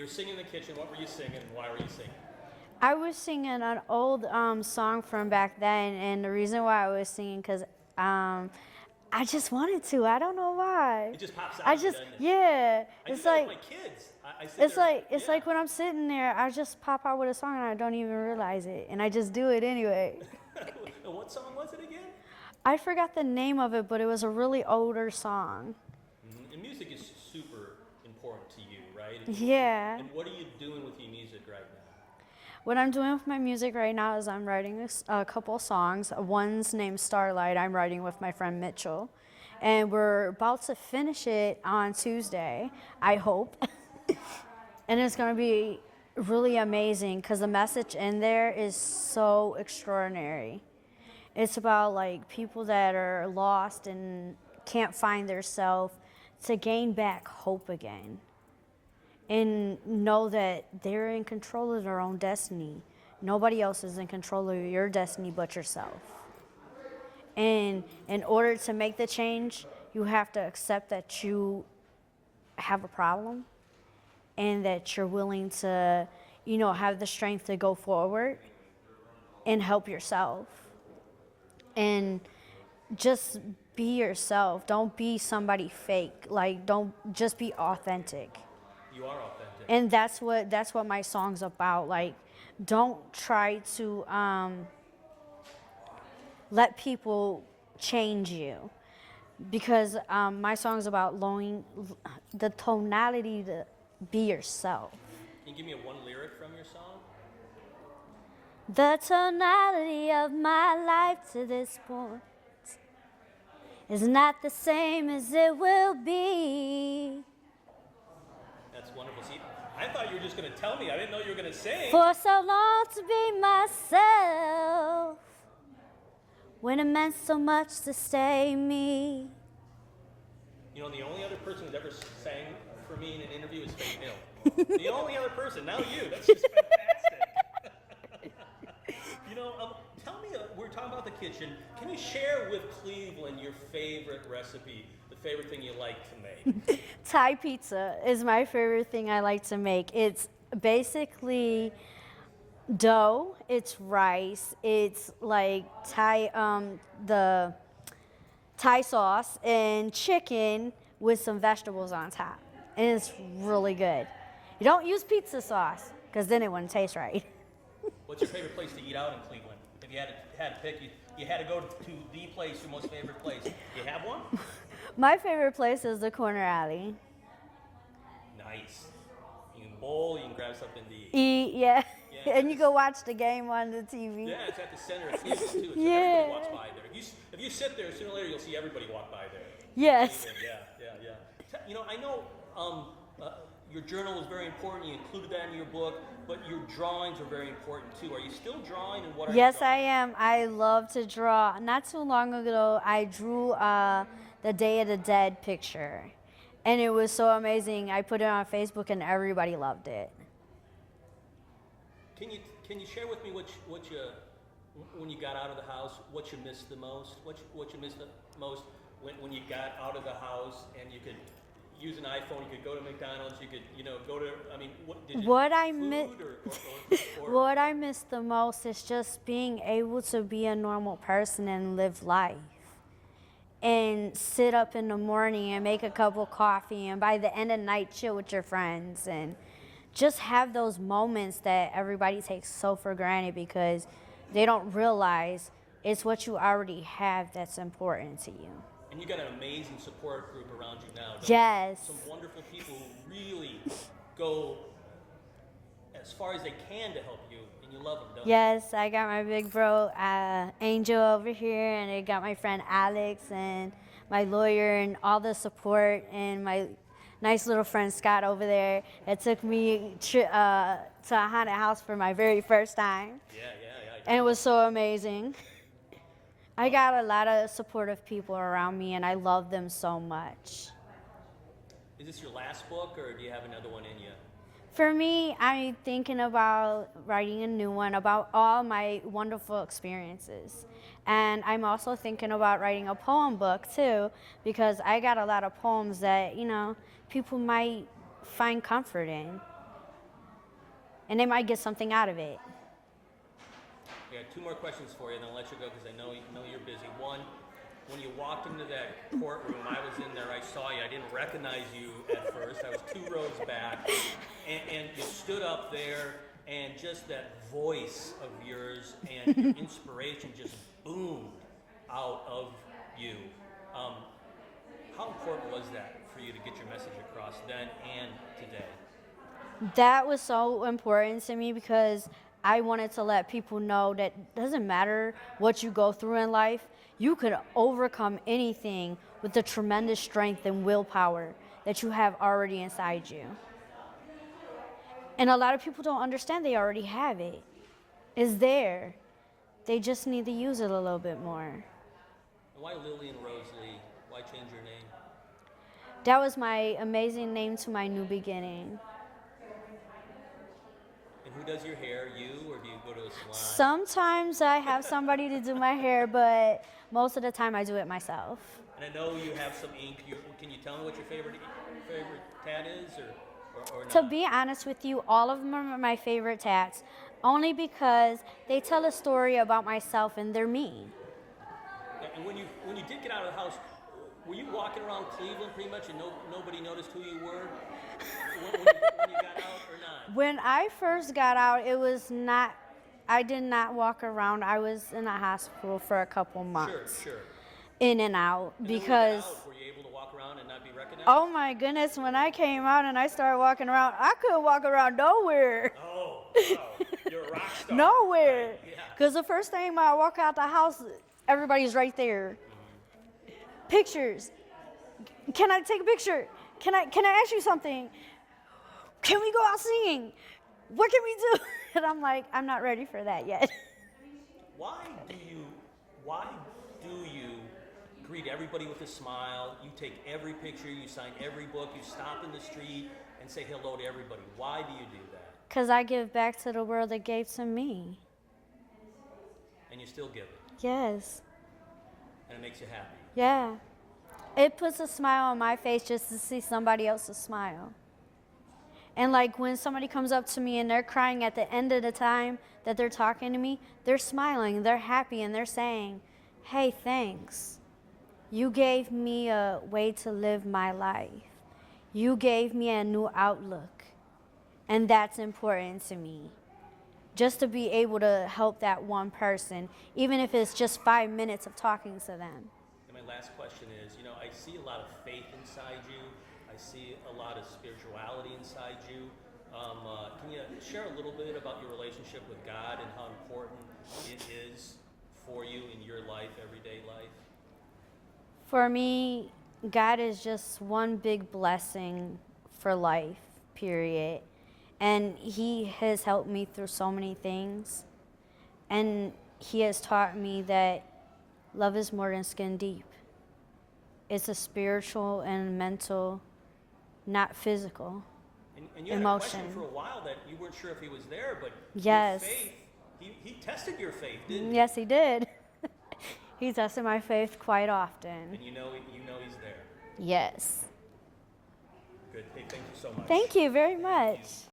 were singing in the kitchen. What were you singing and why were you singing? I was singing an old song from back then, and the reason why I was singing because I just wanted to. I don't know why. It just pops out. I just Doesn't it? yeah. I do It's that with like my kids. I sit it's there, like it's yeah. like when I'm sitting there, I just pop out with a song and I don't even realize it, and I just do it anyway. And what song was it again? I forgot the name of it, but it was a really older song. And music is super important to you, right? Yeah. And what are you doing with your music right now? What I'm doing with my music right now is I'm writing a couple songs. One's named Starlight. I'm writing with my friend Mitchell. And we're about to finish it on Tuesday, I hope. And it's going to be really amazing because the message in there is so extraordinary. It's about like people that are lost and can't find their self to gain back hope again. And know that they're in control of their own destiny. Nobody else is in control of your destiny but yourself. And in order to make the change, you have to accept that you have a problem and that you're willing to, have the strength to go forward and help yourself. And just be yourself. Don't be somebody fake. Like, don't just be authentic. You are authentic. And that's what my song's about. Like, don't try to let people change you, because my song's about lowering the tonality to be yourself. Can you give me one lyric from your song? The tonality of my life to this point is not the same as it will be. That's wonderful. See, I thought you were just going to tell me. I didn't know you were going to sing. For so long to be myself, when it meant so much to stay me. You know, the only other person who's ever sang for me in an interview is Faith Hill. The only other person. Now you. That's just fantastic. Tell me, we're talking about the kitchen. Can you share with Cleveland your favorite recipe, the favorite thing you like to make? Thai pizza is my favorite thing I like to make. It's basically dough, it's rice, it's like the Thai sauce and chicken with some vegetables on top. And it's really good. You don't use pizza sauce because then it wouldn't taste right. What's your favorite place to eat out in Cleveland? If you had to pick, you had to go to the place, your most favorite place. Do you have one? My favorite place is the corner alley. Nice. You can bowl, you can grab something to eat. Yeah. Yeah. And you go watch the game on the TV. Yeah, it's at the center of Cleveland too. It's Yeah. Everybody walks by there. If you sit there, sooner or later you'll see everybody walk by there. Yes. Yeah. I know your journal was very important. You included that in your book, but your drawings are very important too. Are you still drawing, and what are Yes, you drawing? I am. I love to draw. Not too long ago, I drew the Day of the Dead picture, and it was so amazing. I put it on Facebook, and everybody loved it. Can you share with me what you when you got out of the house, what you missed the most? What you missed the most when you got out of the house and you could use an iPhone, you could go to McDonald's, you could go to. I mean, what did you? What I food miss, or what I miss the most is just being able to be a normal person and live life, and sit up in the morning and make a cup of coffee, and by the end of the night chill with your friends, and just have those moments that everybody takes so for granted because they don't realize it's what you already have that's important to you. And you got an amazing support group around you now. Yes. Some wonderful people who really go as far as they can to help you, and you love them, don't you? Yes, I got my big bro Angel over here, and I got my friend Alex and my lawyer and all the support, and my nice little friend Scott over there that took me to a haunted house for my very first time. Yeah. And it was so amazing. I got a lot of supportive people around me, and I love them so much. Is this your last book, or do you have another one in you? For me, I'm thinking about writing a new one about all my wonderful experiences. And I'm also thinking about writing a poem book, too, because I got a lot of poems that, people might find comfort in. and they might get something out of it. I got two more questions for you, and then I'll let you go because I know you're busy. One, when you walked into that courtroom, I was in there, I saw you. I didn't recognize you at first. I was 2 rows back, and you stood up there, and just that voice of yours and your inspiration just boomed out of you. How important was that for you to get your message across then and today? That was so important to me because I wanted to let people know that it doesn't matter what you go through in life, you could overcome anything with the tremendous strength and willpower that you have already inside you. And a lot of people don't understand they already have it. It's there. They just need to use it a little bit more. Why Lillian Rosalie? Why change your name? That was my amazing name to my new beginning. And who does your hair, you, or do you go to a salon? Sometimes I have somebody to do my hair, but most of the time I do it myself. And I know you have some ink. Can you tell me what your favorite tat is, or not? To be honest with you, all of them are my favorite tats, only because they tell a story about myself and they're me. And when you did get out of the house, were you walking around Cleveland pretty much and nobody noticed who you were when you got out or not? When I first got out, it was not, I did not walk around. I was in a hospital for a couple months. Sure. In and out, And because then when you got out, were you able to walk around and not be recognized? oh my goodness, when I came out and I started walking around, I couldn't walk around nowhere. Oh, wow. You're a rock star. Nowhere. Right? Yeah. Because the first thing when I walk out the house, everybody's right there. Pictures. Can I take a picture? Can I ask you something? Can we go out singing? What can we do? And I'm like, I'm not ready for that yet. Why do you greet everybody with a smile? You take every picture, you sign every book, you stop in the street and say hello to everybody. Why do you do that? Because I give back to the world that gave to me. And you still give it. Yes. And it makes you happy. Yeah. It puts a smile on my face just to see somebody else's smile. And like when somebody comes up to me and they're crying at the end of the time that they're talking to me, they're smiling, they're happy, and they're saying, hey, thanks. You gave me a way to live my life. You gave me a new outlook. And that's important to me. Just to be able to help that one person, even if it's just 5 minutes of talking to them. And my last question is, I see a lot of faith inside you. I see a lot of spirituality inside you. Can you share a little bit about your relationship with God and how important it is for you in your life, everyday life? For me, God is just one big blessing for life, period. And He has helped me through so many things. And He has taught me that love is more than skin deep. It's a spiritual and mental, not physical, and you had emotion. a question for a while that you weren't sure if He was there, but yes. Your faith, he tested your faith, didn't He? Yes, He did. He tested my faith quite often. And you know He's there. Yes. Good. Hey, thank you so much. Thank you very much.